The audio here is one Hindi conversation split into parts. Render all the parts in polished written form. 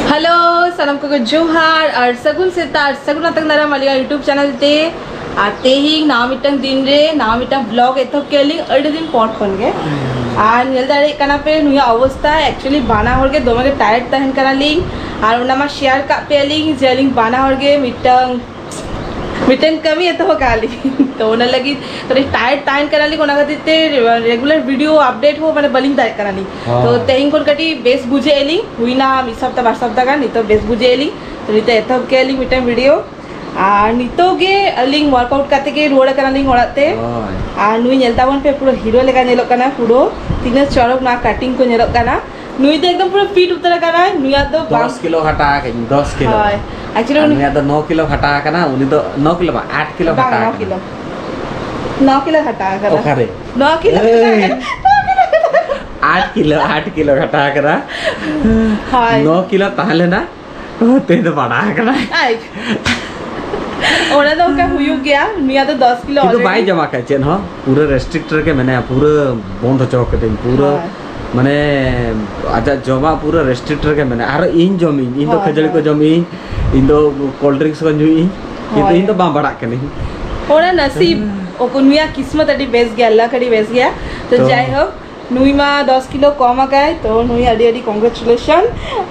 हेलो सनम को जोहार और सगुन सेतार सगुन तक नारा मालिका यूट्यूब चैनल ते और तेही नाम मिटंग दिन रे नाम मिटंग ब्लॉग एथो केली अड़ी दिन पॉट खन गे और नेल दारे कना पे नुया अवस्था एक्चुअली बाना हर के दोमे के टायर्ड तहन करा लिंग और उना मा शेयर का पे लिंग जेलिंग बाना हर के मिटंग कमी एतो काली तो ओना लगी थोड़ी टायर्ड टाइम करा ली कोना खातिर ते रेगुलर वीडियो अपडेट हो माने बलिंग दाय करा ली तो तेहिं कोन कटी बेस बुझे एली हुईना मी सप्ताह बार सप्ताह का नितो बेस बुझे एली तो नितो एतो के एली मिटंग वीडियो और नितो गे लिंग वर्कआउट करते के रोड करा लिंग ओड़ाते और नुई नेलतावन पे पूरा हीरो लेका नेलो कना पूरो तीन चौरक ना कटिंग को नेलो कना नुई तो एकदम पूरा फिट उतर कना नुया तो 10 किलो घटा के 10 किलो एक्चुअली नुया तो 9 किलो घटा कना उनी तो 9 किलो बा 8 किलो घटा 9 किलो घटा करा ओखारे 9 किलो 8 किलो घटा करा हां 9 किलो ताहले ना ते तो बड़ा करा ओना तो का हुयु गया नुया तो 10 किलो ऑलरेडी तो बाई जमा का चेन हो पूरे रेस्ट्रिक्टर के मैंने पूरे बंद चौक के पूरा माने आजा जमा पूरा रेस्ट्रिक्टर के मैंने आरो इन जमी इन तो खजड़ी को जमी इन तो कोल्ड ड्रिंक्स को जुई इन तो बा बड़ा के नहीं ओना नसीब ओकुनिया किस्मत अडी बेस गया अल्लाह कड़ी बेस गया तो जाय हो नुई मा 10 किलो कम आकाय तो नुई अडी अडी कांग्रेचुलेशन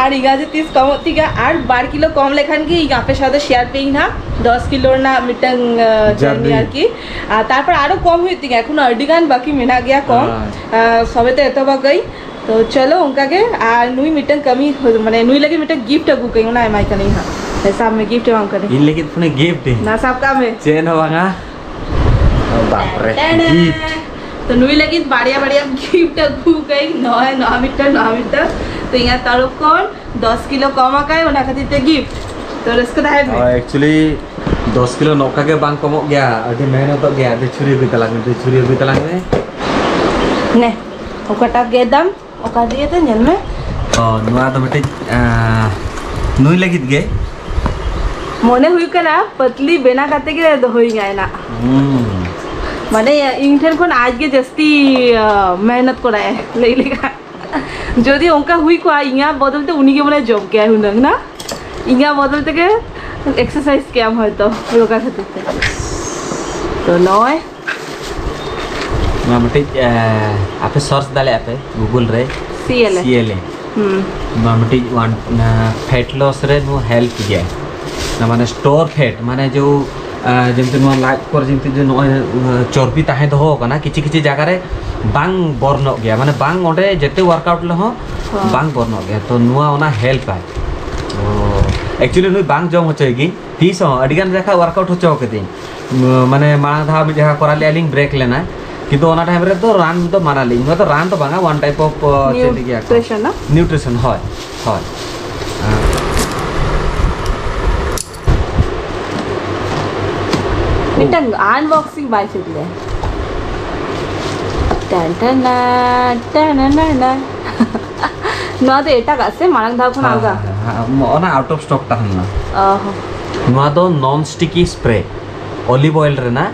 और इगा जे 30 कम होती गया 8 किलो कम लेखान की इगा पे साथे शेयर पेइंग ना 10 किलो ना मिटंग जर्नी आर की तारपर आरो कम होती गया एखोनो अडी गान बाकी मेना गया कम सबे तो एतो बा गई तो चलो उनका के और नुई मिटंग कमी माने नुई लगे मिटंग गिफ्ट अगु कई ना एमआई का नहीं हां ऐसा में गिफ्ट मांग करे इन लेकिन पुने गिफ्ट ना सब काम है चेन होगा बाप रे गिफ्ट तो नुई लगी बढ़िया बढ़िया गिफ्ट अगु गई 9 मीटर तो यहाँ तारो कौन 10 किलो कम आकाय ओना खातिर ते गिफ्ट तो रस्क दाय एक्चुअली 10 किलो नौका के बांग कमो गया अभी मेहनत तो गया दे छुरी भी तलांग में ने ओकटा गेदम ओका दिए तो जन में नुआ तो बेटे नुई लगित गे मोने हुई करा पतली बेना काते के दो होई गया ना माने इंटरन कोन आज के जस्ती मेहनत कराए ले लेगा যদি ওকা হুই কোয়া ইয়া বদলতে উনি কে মনে জব কে হুনং না ইয়া বদলতে কে এক্সারসাইজ ক্যাম হয়তো রোকা খাতে তো নয় मामटे आपे सर्च डाले आपे गूगल रे सीएलए मामटे वन फैट लॉस रे नो हेल्प गया ना माने स्टोर फैट माने जो जेमते नो लाइफ पर जेमते जो नो चर्बी ताहे दो कना किछि किछि जगह रे बांग बर्न गया माने बांग ओडे जेते वर्कआउट ल हो बांग बर्न गया तो नुआ ओना हेल्प है एक्चुअली नु बांग जम होचेगी तीस हो अडिगन देखा वर्कआउट होचो के दिन माने माना धा भी जगह करा लिंग ब्रेक लेना किंतु ओना टाइम रे तो रान तो माना लिंग तो रान तो बांगा वन टाइप ऑफ चेंज गया न्यूट्रिशन ना न्यूट्रिशन হয় হয় मिटंग अनबॉक्सिंग बाय चले टन टन ना नुआ तो एटा गासे मारंग धा कोन आगा ओना आउट ऑफ स्टॉक ताहना नुआ तो non sticky spray olive oil रे ना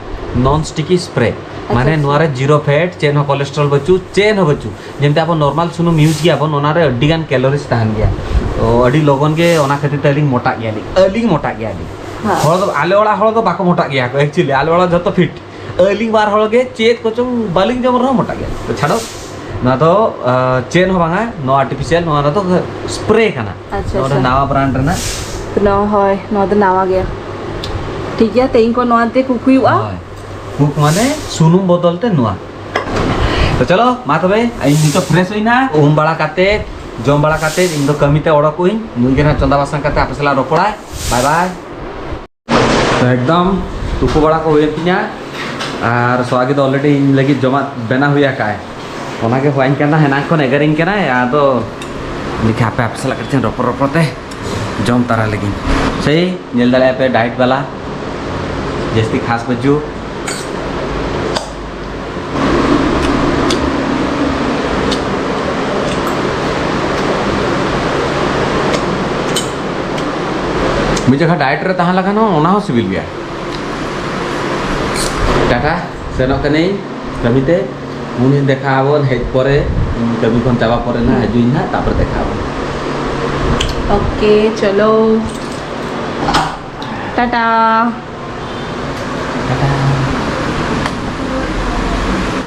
नॉन स्टिकी स्प्रे माने नुआरे जीरो फैट चेन हो कोलेस्ट्रॉल बचू चेन हो बचू जेमते आपन नॉर्मल सुनु यूज किया आपन ओनारे अड्डीगान कैलोरीज ताहन गया तो अड्डी लोगन के ओना खातिर तलिंग मोटा गया अलिंग मोटा गया हळ तो आले वाला हळ तो बाको मोटा गया एक्चुअली आले वाला जतो फिट अलिंग बार हळ के चेत कोचुं बालिंग जम रहो मोटा गया तो छाड़ो ना तो चेन हो बांगा नो आर्टिफिशियल नो ना तो स्प्रे कना अच्छा नावा ब्रांड रे ना नो होय नो तो नावा गया ठीक है तेई को नोते कुकुआ कुक माने सुनुम बदलते नुआ तो चलो मा तबे आई नितो फ्रेश होइना ओम बाला काते जम बाला काते इन दो कमीते ओडक होई नुई गेना चंदा बासन काते आपसला रोपड़ा बाय बाय तो एकदम तुको बड़ा को होयतिना और स्वागत ऑलरेडी इन लगी जमा बना हुआ काय ओना के होइन करना है ना को एगरिंग केना या तो लिखा पे आपसला करते रोपते जम तारा लगी सही नेल दले पे डाइट वाला जैसे खास बज्जू मुझे जगह डाइट रे तहां लगा ना ओना हो सिविल गया टाटा सेनो कने कमिते मुनि देखाबो हेज परे कमी कोन चाबा परे ना जुई ना तापर देखाबो ओके चलो टाटा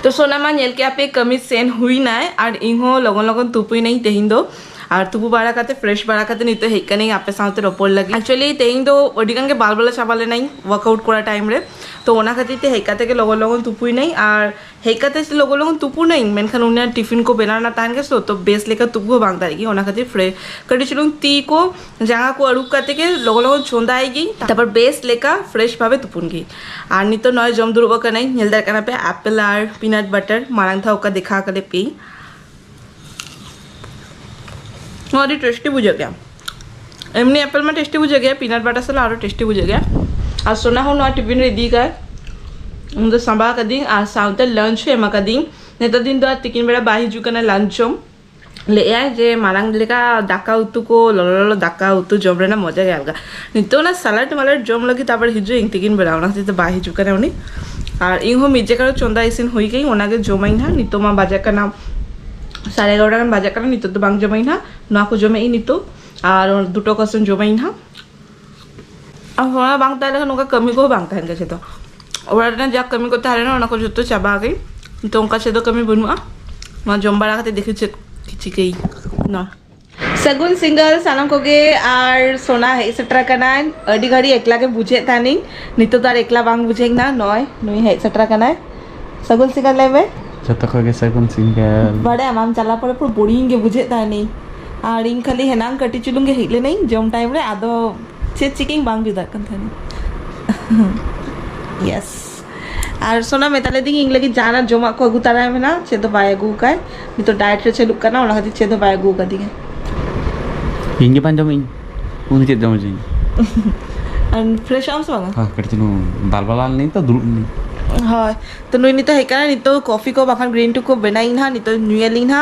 तो सोना मा नेल के आपे कमी सेन हुई ना और इहो लगन लगन तुपुई नहीं तेहिन दो और तुपु बाड़ा काते फ्रेश बाड़ा काते नितो हेका नहीं आपे साउते रपोर लगे एक्चुअली तेहिन दो ओडिगन के बाल बाला चाबाले नहीं वर्कआउट करा टाइम रे तो ओना खातिर ते हेकाते के लगन लगन तुपुई नहीं और हेकाते से लगन लगन तुपु नहीं मेनखान उन्हें टिफिन को बेना ना तान के तो बेस लेकर तुपु बांग दाएगी ओना खातिर फ्रेश कटी चलूं ती को जहाँ को अड़ूब काते के लगन लगन छोंदा आएगी तापर बेस लेकर फ्रेश भावे तुपुनगी और नितो नय जम दुरुबा का नहीं नेल दार काना पे एप्पल और पीनट बटर मारांग था ओका देखा करे पी और टेस्टी बुझे गया एमनी एप्पल में टेस्टी बुझे गया पीनट बटर से और टेस्टी बुझे गया और सोना हो ना टिफिन रेडी कर उनके संभा कर दी और साउते लंच एमा कर दी नेता दिन दो तिकिन बेड़ा बाही जुकना लंचम ले आए जे मारांग लेका दाका उतु को ललो दाका उतु जम रे ना मजा गया अलगा नितो ना सलाड मलाड जम लगी तापर हिजो इन तिकिन बेड़ा ओना से बाही जुकना उनी और इहो मिजे कर चंदा इसिन होई गई ओना के जमाइन हा नितो मा बाजा का नाम 11:30 गान बाजा का नितो तो बांग जमाइन हा ना को जमे नितो और दुटो कसन जमाइन हा अब होना बांग ताले नोका कमी को बांग तान के तो और ना जा कमी को ताले ना ओना को जतो चाबा गई तो उनका से तो कमी बनुआ मा जम्बाड़ा खाते देखि छे किछि गई ना सगुन सिंगल सानम को गे और सोना है सटरा कना अडी घड़ी एकला के बुझे तानी नितो तार एकला बांग बुझे ना नय नय है सटरा कना सगुन सिंगल लेबे जतो को गे सगुन सिंगल बड़े आमाम चला पड़े पर बोरिंग के बुझे तानी और इन खाली हेनांग कटी चुलुंगे हिले नहीं जम टाइम रे आदो चे चिकिंग बांग जुदा कन थानी यस और सोना मैं ताले दिंग इंग लगी जाना जमा को अगु तारा में ना चे तो बाय अगु का नि तो डाइट रे चे लुक करना ओना खाती चे तो बाय अगु का दिगे इंगे पंजम इन उन चे जम जई और फ्रेश आउंस बांगा हां कटिनु बालबालाल नहीं तो दुरुब नहीं हाँ तो नुई नितो हेकना नितो कॉफी को बाखान ग्रीन टी को बनाई ना नितो न्यूयलिंग ना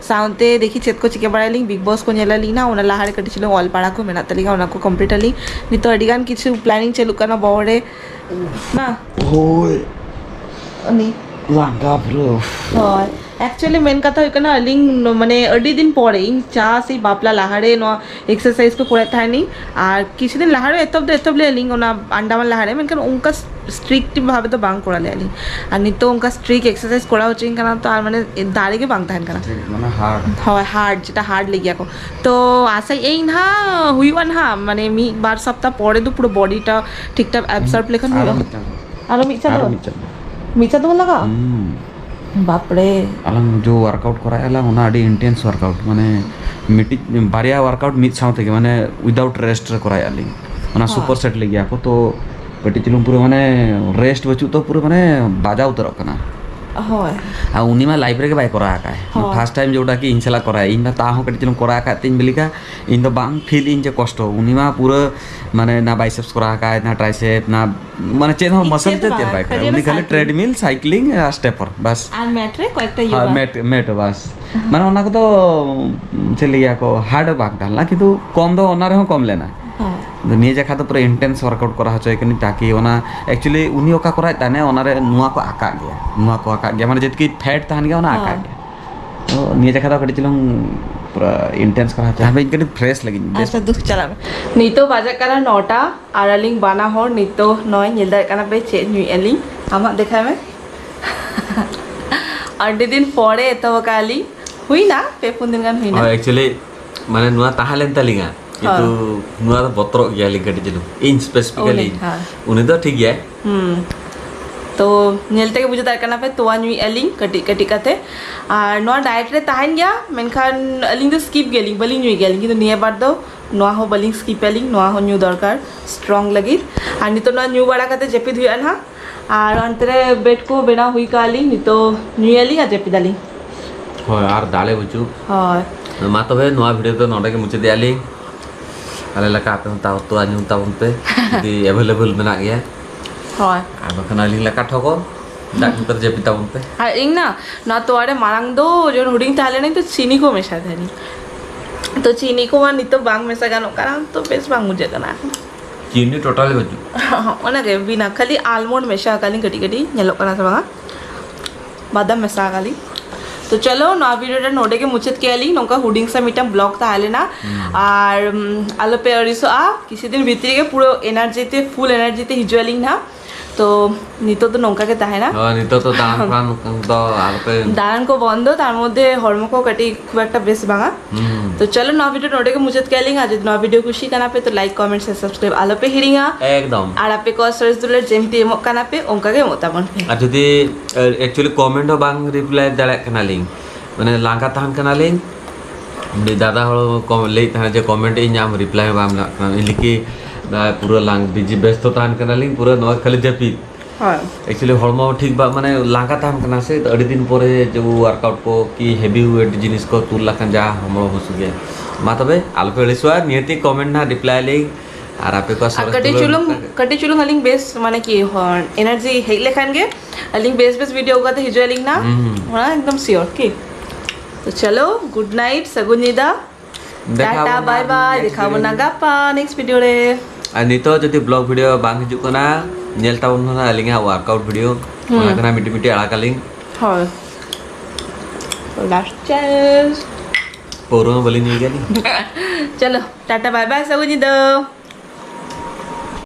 साउंते देखी चेत को चिके बड़ा लिंग बिग बॉस को नेला ली ना ओना लाहारे कटी चलो ऑल पाड़ा को मेना तलिगा ओना को कंप्लीट ली नितो अडिगान किछु प्लानिंग चलु करना बॉडे ना ओय अनि लांगा ब्रो हाँ एक्चुअली मेन कथा हुई अलिंग माने अड़ी दिन पड़े इन चा से बापला लाहाड़े नो एक्सरसाइज को कोड़ा था नहीं और किसी दिन लाहाड़े एतब ले अलिंग ओना अंडा मन लाहाड़े मेनखान उनका स्ट्रिक्ट भावे तो बांग कोड़ा ले अलिंग और नहीं तो उनका स्ट्रिक एक्सरसाइज कोड़ा हो चाहिए करना तो माने दाड़े के बांग था करना माने हार्ड हाँ हार्ड जेटा हार्ड ले गया को तो आशा यही ना हुई वन हाँ माने मी बार सप्ताह पड़े तो पूरा बॉडीटा ठीक ठाक एब्सॉर्ब लेखन हुआ आरो मीचा तो लगा बाप रे अलंग जो वर्कआउट कराय अला ओना अडी इंटेंस वर्कआउट माने मिटी बारिया वर्कआउट मिट साउते के माने विदाउट रेस्ट रे कराय अली ओना सुपर सेट ले गया को तो कटी चिलुम पूरे माने रेस्ट बचु तो पूरे माने बाजा उतर कना होय आ उनी मा लाइव रे के बाय करा का फर्स्ट टाइम जोटा कि इनसला कराय इन ता हो कटी चिलुम करा का तीन बिलिका इन तो बांग फील इन जे कष्ट उनी मा पूरे माने ना बाइसेप्स करा का ना ट्राइसेप ना माने चेन हो मसल ते बाय का उनी खाली ट्रेडमिल साइक्लिंग स्टेपर बस আর ম্যাট রে কয়েকটা ইয়োগা हाँ मेट बस माने ओना को तो चलिया को हार्ड बाग डालना किंतु कम दो ओना रे कम लेना निये जखा तो पूरा इंटेंस वर्कआउट करा हो चाहिए ताकि ओना एक्चुअली उनी ओका करा ताने ओना रे नुआ को आका गया माने जतकी फैट तान गया ओना आका गया तो निये जखा तो कटी चलूं पूरा इंटेंस करा चाहिए हमें इनके फ्रेश लगी अच्छा दुख चला नितो बाजा करा 9टा আর আলিং বানা হর নিতো নয় নিলদার কানা पे चे न्यू एलिंग आमा देखा में अड्डे दिन पड़े तो काली हुई ना पे पुन दिन गान हुई ना एक्चुअली माने नुआ ताहालेन तालिगा किंतु नुआ तो बतरो गया लिंग कटी चलूं इन स्पेसिफिकली उनी तो ठीक है तो नेलते के बुझे तार करना पे तो न्यू एलिंग कटी कटी काते और नोआ डाइट रे ताहन गया मेनखान एलिंग तो स्किप गेलिंग बलिंग न्यू गेलिंग किंतु निये बार दो नोआ हो बलिंग स्किप एलिंग नोआ हो न्यू दरकार स्ट्रांग लगी और नितो नोआ न्यू बड़ा काते जेपिद हुई ना और अंतरे बेड को बेना हुई काली नितो न्यू एलिंग आ जेपिद आली होय आर दाले बुचु होय मा तो भे नोआ वीडियो तो नोडे के मुचे दियाली आले लका पे होता तो आनी होता उनते यदि अवेलेबल मेना गया होय आ बखना लिंग लका ठको डाक्टर जेपिता उनते और इंग ना तो अरे मारांग दो जो हुडिंग ताले नहीं तो चीनी को मेशा थानी तो चीनी को वा नितो बांग मेसा गानो कारण तो बेस बांग मुझे करना चीनी टोटली बचु ओना के बिना खाली आलमंड मेशा काली कटी कटी येलो करना सबा बादाम मेसा काली तो चलो ना वीडियो नोडे के मुचत के आली नौका हुडिंग सा मिटा ब्लॉग ता आले ना और आलो पे अरिसो आ किसी दिन भीतरी के पूरा एनर्जी ते फुल एनर्जी ते हिजुअली ना तो नितो तो नौका के ताहे ना नितो तो दान प्राण तो आलो पे दान को बंदो तार मध्य हर्म को कटी खूब एक बेस बांगा तो चलो ना वीडियो नोडे के मुचत के आली आज ना वीडियो खुशी कना पे तो लाइक कमेंट से सब्सक्राइब आलो पे हिरिंगा एकदम और आपे को सर्च दुले जेमती एमो कना पे ओंका के मोताबन पे আর যদি एक्चुअली कमेंट हो बांग रिप्लाई दाड़ा कना लिंग माने लांगा ताहन कना लिंग दादा हड़ ले ताहन जे कमेंट इ नाम रिप्लाई बाम लिखि पूरा लांग बिजी व्यस्त ताहन कना लिंग पूरा नो खाली जपी हां एक्चुअली हड़मो ठीक बा माने लांगा ताहन कना से तो अड़ी दिन परे जो वर्कआउट को की हेवी वेट जिनिस को तुल लखन जा हमरो होसु गया मा तबे आलपे लिसवा नियति कमेंट ना रिप्लाई लिंग আর আপে কো সর कटी चुलुंग अलिंग बेस माने की एनर्जी हे लेखान गे अलिंग बेस वीडियो गाते हिजो अलिंग ना होना एकदम श्योर की तो चलो गुड नाइट सगुनिदा टाटा बाय बाय देखाबो ना गापा नेक्स्ट वीडियो रे আর নিতো যদি ব্লগ ভিডিও বাং হিজু কনা নেলতা উননা আলিং ওয়ার্কআউট ভিডিও ওনা কনা মিটি মিটি আড়া কালিং হয় तो लास्ट चेस पोरो बोली नहीं गली चलो टाटा बाय बाय सगुनिदा